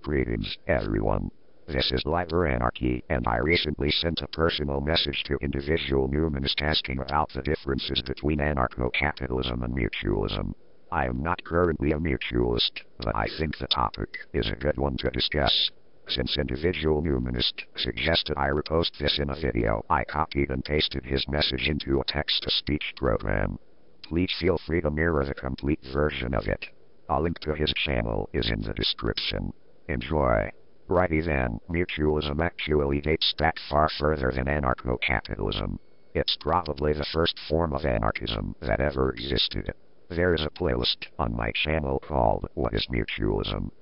Greetings, everyone. This is Liber Anarchy, and I recently sent a personal message to IndividualNumanist asking about the differences between anarcho-capitalism and mutualism. I am not currently a mutualist, but I think the topic is a good one to discuss. Since IndividualNumanist suggested I repost this in a video, I copied and pasted his message into a text-to-speech program. Please feel free to mirror the complete version of it. A link to his channel is in the description. Enjoy. Righty then, mutualism actually dates back far further than anarcho-capitalism. It's probably the first form of anarchism that ever existed. There is a playlist on my channel called What is Mutualism?,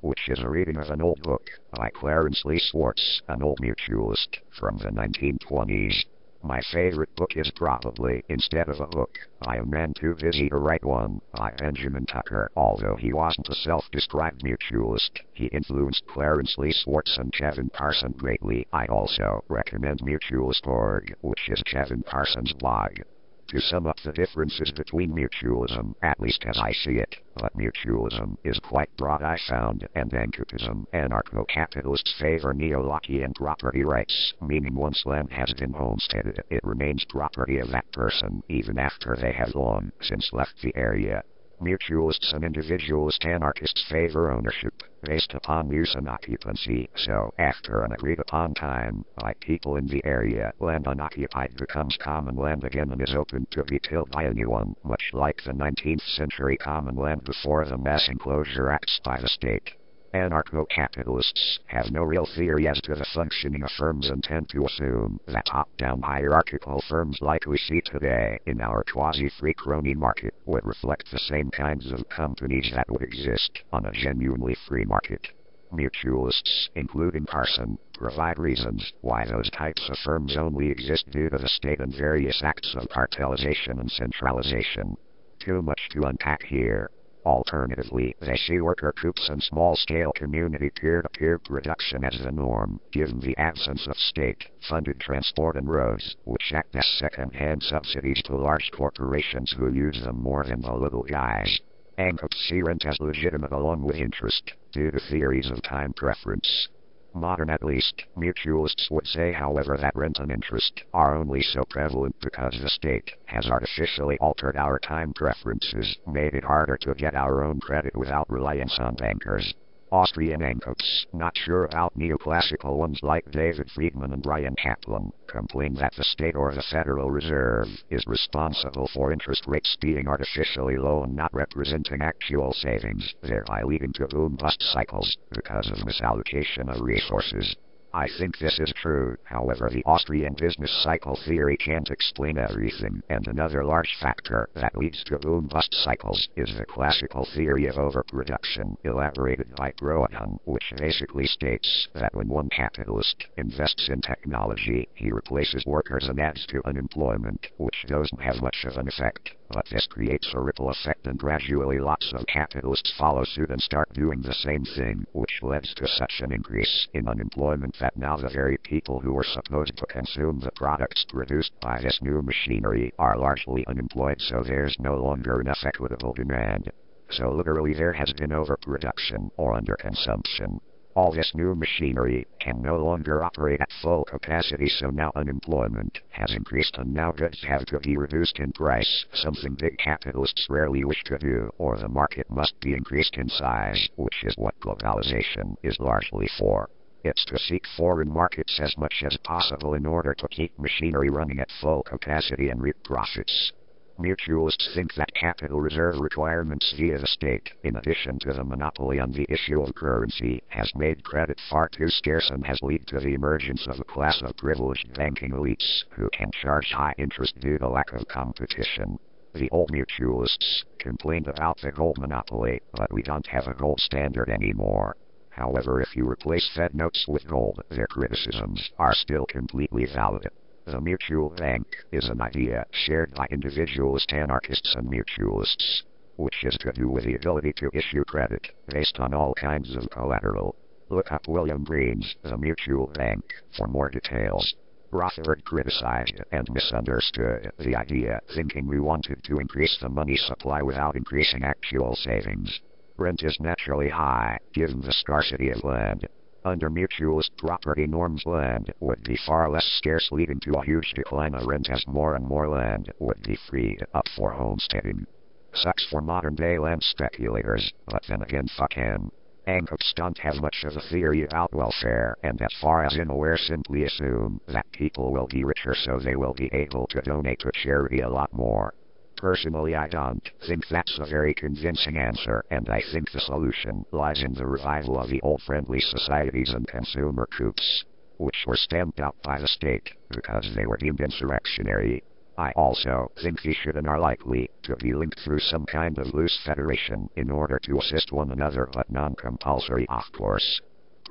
which is a reading of an old book by Clarence Lee Swartz, an old mutualist from the 1920s. My favorite book is probably Instead of a Book, I Am Man Too Busy to Write One, by Benjamin Tucker. Although he wasn't a self-described mutualist, he influenced Clarence Lee Swartz and Kevin Parson greatly. I also recommend Mutualist.org, which is Kevin Parson's blog. To sum up the differences between mutualism, at least as I see it, but mutualism is quite broad I found, and anarchism. Anarcho-capitalists favor neo-Lockean property rights, meaning once land has been homesteaded, it remains property of that person, even after they have long since left the area. Mutualists and individualist anarchists favor ownership, based upon use and occupancy, so after an agreed-upon time, by people in the area, land unoccupied becomes common land again and is open to be tilled by anyone, much like the 19th century common land before the Mass Enclosure Acts by the state. Anarcho-capitalists have no real theory as to the functioning of firms and tend to assume that top-down hierarchical firms like we see today in our quasi-free crony market would reflect the same kinds of companies that would exist on a genuinely free market. Mutualists, including Parson, provide reasons why those types of firms only exist due to the state and various acts of cartelization and centralization. Too much to unpack here. Alternatively, they see worker groups and small-scale community peer-to-peer production as the norm, given the absence of state-funded transport and roads, which act as second-hand subsidies to large corporations who use them more than the little guys. Anarchists see rent as legitimate along with interest, due to theories of time preference. Modern at least, mutualists would say however that rent and interest are only so prevalent because the state has artificially altered our time preferences, made it harder to get our own credit without reliance on bankers. Austrian anarchists, not sure about neoclassical ones like David Friedman and Brian Kaplan, complain that the state or the Federal Reserve is responsible for interest rates being artificially low and not representing actual savings, thereby leading to boom-bust cycles because of misallocation of resources. I think this is true, however the Austrian business cycle theory can't explain everything, and another large factor that leads to boom-bust cycles is the classical theory of overproduction, elaborated by Grohan, which basically states that when one capitalist invests in technology, he replaces workers and adds to unemployment, which doesn't have much of an effect. But this creates a ripple effect and gradually lots of capitalists follow suit and start doing the same thing, which leads to such an increase in unemployment that now the very people who were supposed to consume the products produced by this new machinery are largely unemployed, so there's no longer enough equitable demand. So literally there has been overproduction or underconsumption. All this new machinery can no longer operate at full capacity, so now unemployment has increased and now goods have to be reduced in price, something big capitalists rarely wish to do, or the market must be increased in size, which is what globalization is largely for. It's to seek foreign markets as much as possible in order to keep machinery running at full capacity and reap profits. Mutualists think that capital reserve requirements via the state, in addition to the monopoly on the issue of currency, has made credit far too scarce and has led to the emergence of a class of privileged banking elites who can charge high interest due to lack of competition. The old mutualists complained about the gold monopoly, but we don't have a gold standard anymore. However, if you replace Fed notes with gold, their criticisms are still completely valid. The mutual bank is an idea shared by individualist anarchists and mutualists, which is to do with the ability to issue credit based on all kinds of collateral. Look up William Green's The Mutual Bank for more details. Rotherford criticized and misunderstood the idea, thinking we wanted to increase the money supply without increasing actual savings. Rent is naturally high, given the scarcity of land. Under mutualist property norms, land would be far less scarce, leading to a huge decline of rent as more and more land would be freed up for homesteading. Sucks for modern-day land speculators, but then again fuck him. Anarchists don't have much of a theory about welfare, and as far as I'm aware simply assume that people will be richer so they will be able to donate to charity a lot more. Personally, I don't think that's a very convincing answer, and I think the solution lies in the revival of the old friendly societies and consumer coups, which were stamped out by the state because they were deemed insurrectionary. I also think these should and are likely to be linked through some kind of loose federation in order to assist one another, but non-compulsory, of course.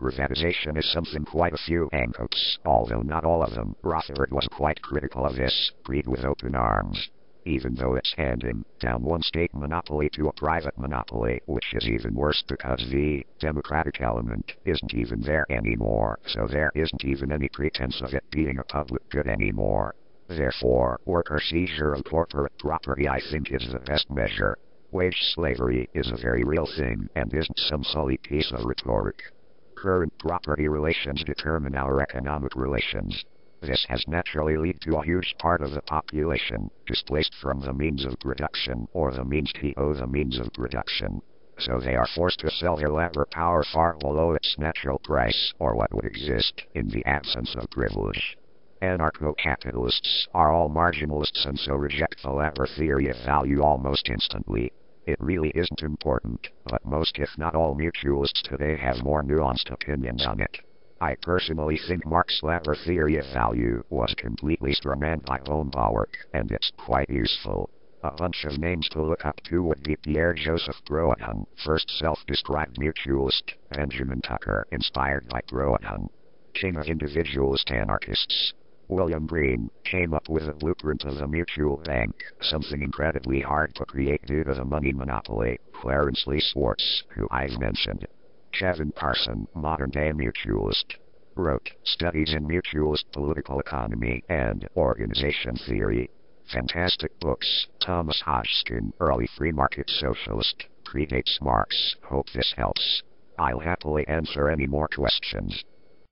Privatization is something quite a few anarchists, although not all of them, Rutherford was quite critical of this, greed with open arms. Even though it's handing down one state monopoly to a private monopoly, which is even worse because the democratic element isn't even there anymore, so there isn't even any pretense of it being a public good anymore. Therefore, worker seizure of corporate property I think is the best measure. Wage slavery is a very real thing and isn't some silly piece of rhetoric. Current property relations determine our economic relations. This has naturally led to a huge part of the population displaced from the means of production or the means to the means of production. So they are forced to sell their labor power far below its natural price or what would exist in the absence of privilege. Anarcho-capitalists are all marginalists and so reject the latter theory of value almost instantly. It really isn't important, but most if not all mutualists today have more nuanced opinions on it. I personally think Marx's latter theory of value was completely strawmanned by von Bauer, and it's quite useful. A bunch of names to look up to would be Pierre-Joseph Proudhon, first self-described mutualist, Benjamin Tucker, inspired by Proudhon, king of individualist anarchists. William Breen came up with a blueprint of the mutual bank, something incredibly hard to create due to the money monopoly. Clarence Lee Swartz, who I've mentioned. Kevin Carson, modern-day mutualist, wrote Studies in Mutualist Political Economy and Organization Theory. Fantastic books. Thomas Hodgkin, Early Free Market Socialist, predates Marx. Hope this helps. I'll happily answer any more questions.